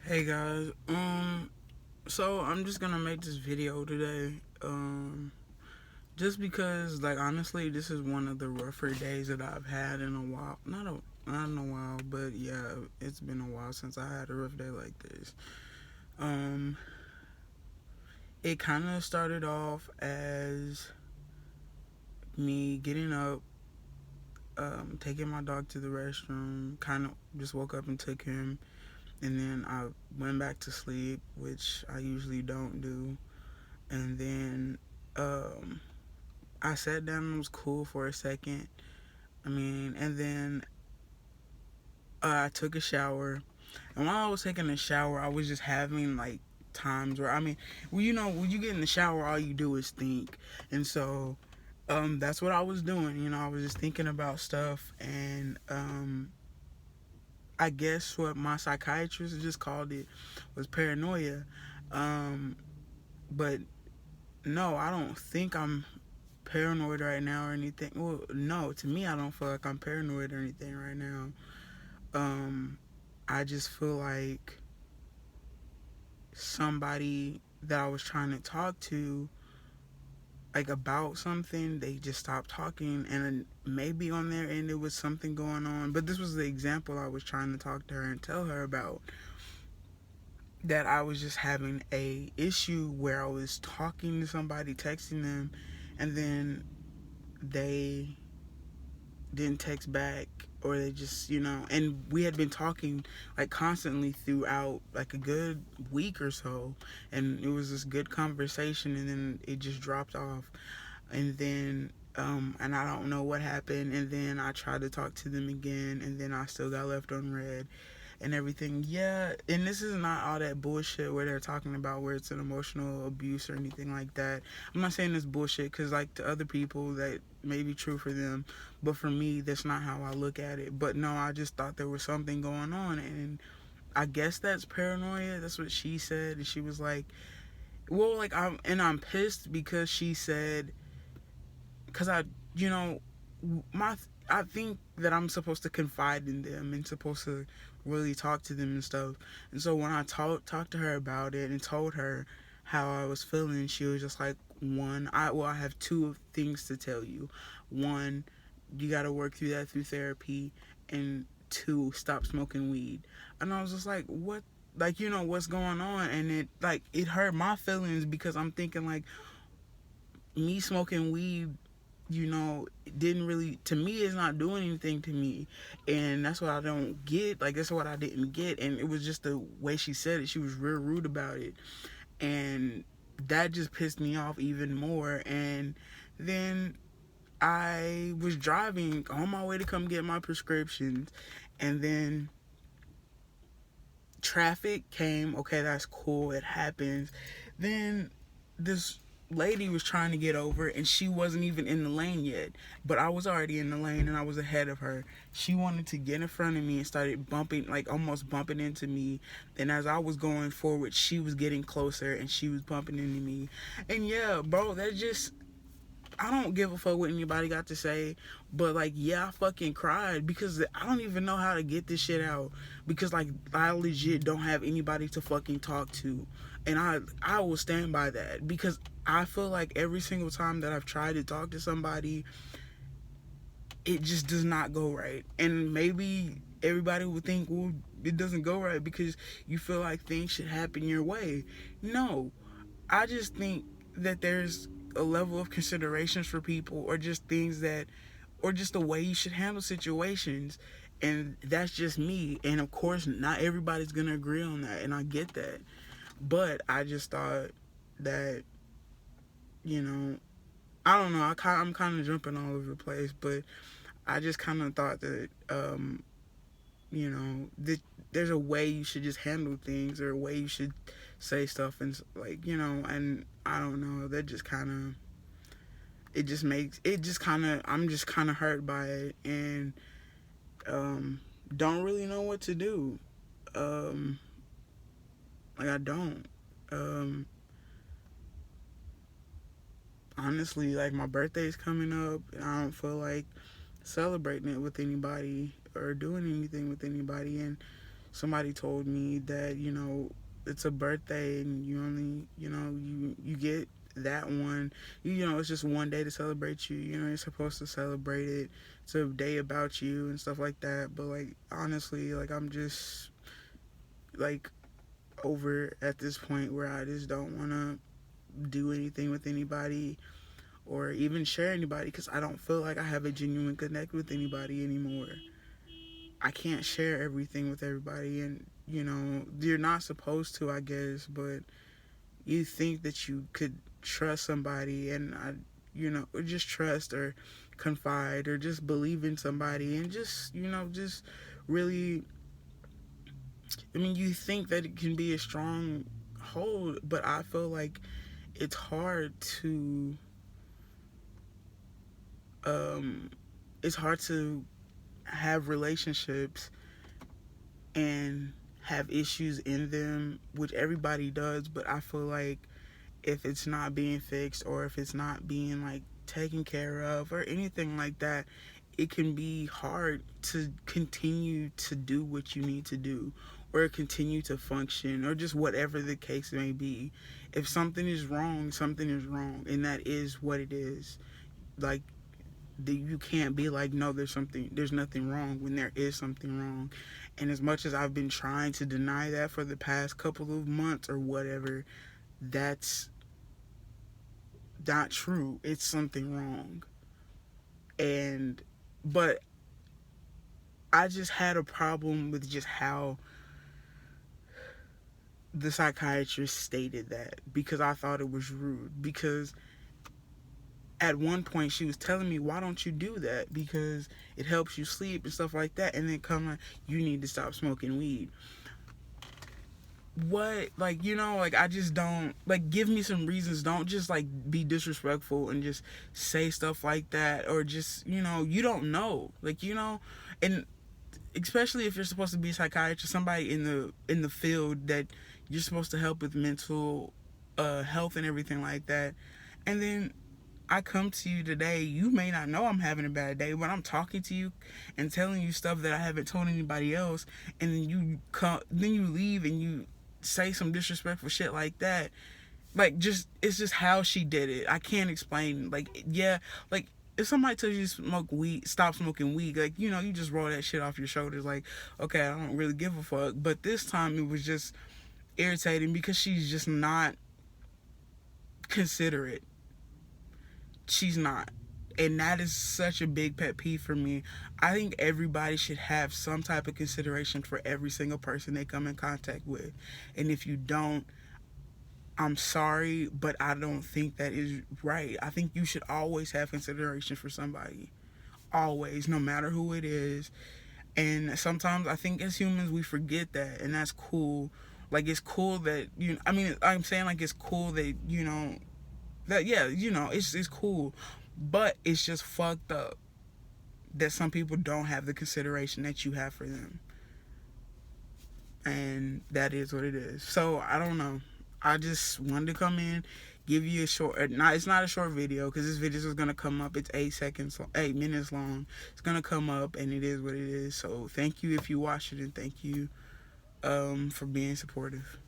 Hey guys, so I'm just gonna make this video today, just because, like, honestly, this is one of the rougher days that I've had in a while. Not in a while, but yeah, it's been a while since I had a rough day like this. Um, it kind of started off as me getting up, taking my dog to the restroom. Kind of just woke up and took him, and then I went back to sleep, which I usually don't do, and then um I sat down and was cool for a second. And then I took a shower. And while I was taking a shower, I was just having like times where, when you get in the shower, all you do is think. And so that's what I was doing. I was just thinking about stuff. And I guess what my psychiatrist just called it was paranoia. Um, but no, I don't think I'm paranoid right now or anything. Well, no, to me, I don't feel like I'm paranoid or anything right now. Um, I just feel like somebody that I was trying to talk to, like about something, they just stopped talking, and maybe on their end it was something going on. But this was the example I was trying to talk to her and tell her about. That I was just having a issue where I was talking to somebody, texting them, and then they didn't text back, or they just, and we had been talking like constantly throughout like a good week or so, and it was this good conversation, and then it just dropped off. And then and I don't know what happened, and then I tried to talk to them again, and then I still got left on red and everything. Yeah, and this is not all that bullshit where they're talking about where it's an emotional abuse or anything like that. I'm not saying it's bullshit, because like to other people that may be true for them, but for me that's not how I look at it. But no, I just thought there was something going on, and I guess that's paranoia. That's what she said. And she was like, well, like, I'm pissed because she said, because you know my I think that I'm supposed to confide in them and supposed to really talk to them and stuff. And so when I talked to her about it and told her how I was feeling, she was just like, one, I have two things to tell you. One, you got to work through that through therapy, and two, stop smoking weed. And I was just like, what? Like, what's going on? And it hurt my feelings, because I'm thinking like, me smoking weed, didn't really, to me, it's not doing anything to me. And that's what I don't get. Like, that's what I didn't get. And it was just the way she said it. She was real rude about it. And that just pissed me off even more. And then I was driving on my way to come get my prescriptions. And then traffic came. Okay, that's cool. It happens. Then this lady was trying to get over, and she wasn't even in the lane yet, but I was already in the lane and I was ahead of her. She wanted to get in front of me and started bumping, like almost bumping into me. And as I was going forward, she was getting closer and she was bumping into me. And yeah, bro, that just, I don't give a fuck what anybody got to say, but like, yeah, I fucking cried, because I don't even know how to get this shit out, because like, I legit don't have anybody to fucking talk to. And I will stand by that, because I feel like every single time that I've tried to talk to somebody, it just does not go right. And maybe everybody would think, well, it doesn't go right because you feel like things should happen your way. No, I just think that there's a level of considerations for people, or just things that, or just the way you should handle situations. And that's just me. And of course, not everybody's gonna agree on that, and I get that. But I just thought that, you know, I don't know. I'm kind of jumping all over the place, but I just kind of thought that, that there's a way you should just handle things, or a way you should say stuff, and like, and I don't know. That just kind of, it just makes it just kind of, I'm just kind of hurt by it, and don't really know what to do. Um, like, I don't. Um, Honestly, like, my birthday's coming up, and I don't feel like celebrating it with anybody or doing anything with anybody. And somebody told me that, it's a birthday and you only, you get that one. It's just one day to celebrate you. You're supposed to celebrate it. It's a day about you and stuff like that. But like honestly, like I'm just like over at this point where I just don't want to do anything with anybody or even share anybody because I don't feel like I have a genuine connect with anybody anymore. I can't share everything with everybody, and you're not supposed to, I guess, but you think that you could trust somebody, and or just trust or confide or just believe in somebody, and just really, you think that it can be a strong hold, but I feel like it's hard to um it's hard to have relationships and have issues in them, which everybody does, but I feel like if it's not being fixed or if it's not being like taken care of or anything like that, it can be hard to continue to do what you need to do or continue to function or just whatever the case may be. If something is wrong, something is wrong, and that is what it is. Like, you can't be like, no, there's nothing wrong when there is something wrong. And as much as I've been trying to deny that for the past couple of months or whatever, that's not true. It's something wrong. But I just had a problem with just how the psychiatrist stated that, because I thought it was rude. Because at one point she was telling me, why don't you do that, because it helps you sleep and stuff like that, and then come like, you need to stop smoking weed. What? Like, I just don't, like, give me some reasons. Don't just like be disrespectful and just say stuff like that, or just, you don't know, like, and especially if you're supposed to be a psychiatrist, somebody in the field that you're supposed to help with mental health and everything like that, and then I come to you today, you may not know I'm having a bad day, but I'm talking to you and telling you stuff that I haven't told anybody else, and then you leave and you say some disrespectful shit like that. Like, it's just how she did it. I can't explain. Like, yeah, like, if somebody tells you to smoke weed, stop smoking weed, like, you just roll that shit off your shoulders, like, okay, I don't really give a fuck. But this time it was just irritating because she's just not considerate. She's not. And that is such a big pet peeve for me. I think everybody should have some type of consideration for every single person they come in contact with. And if you don't, I'm sorry, but I don't think that is right. I think you should always have consideration for somebody. Always, no matter who it is. And sometimes I think as humans we forget that, and that's cool. Like, it's cool that, I'm saying, like, it's cool that, that, yeah, it's cool, but it's just fucked up that some people don't have the consideration that you have for them, and that is what it is. So I don't know, I just wanted to come in, give you a short, it's not a short video, because this video is going to come up, it's 8 minutes long, it's going to come up, and it is what it is. So thank you if you watched it, and thank you for being supportive.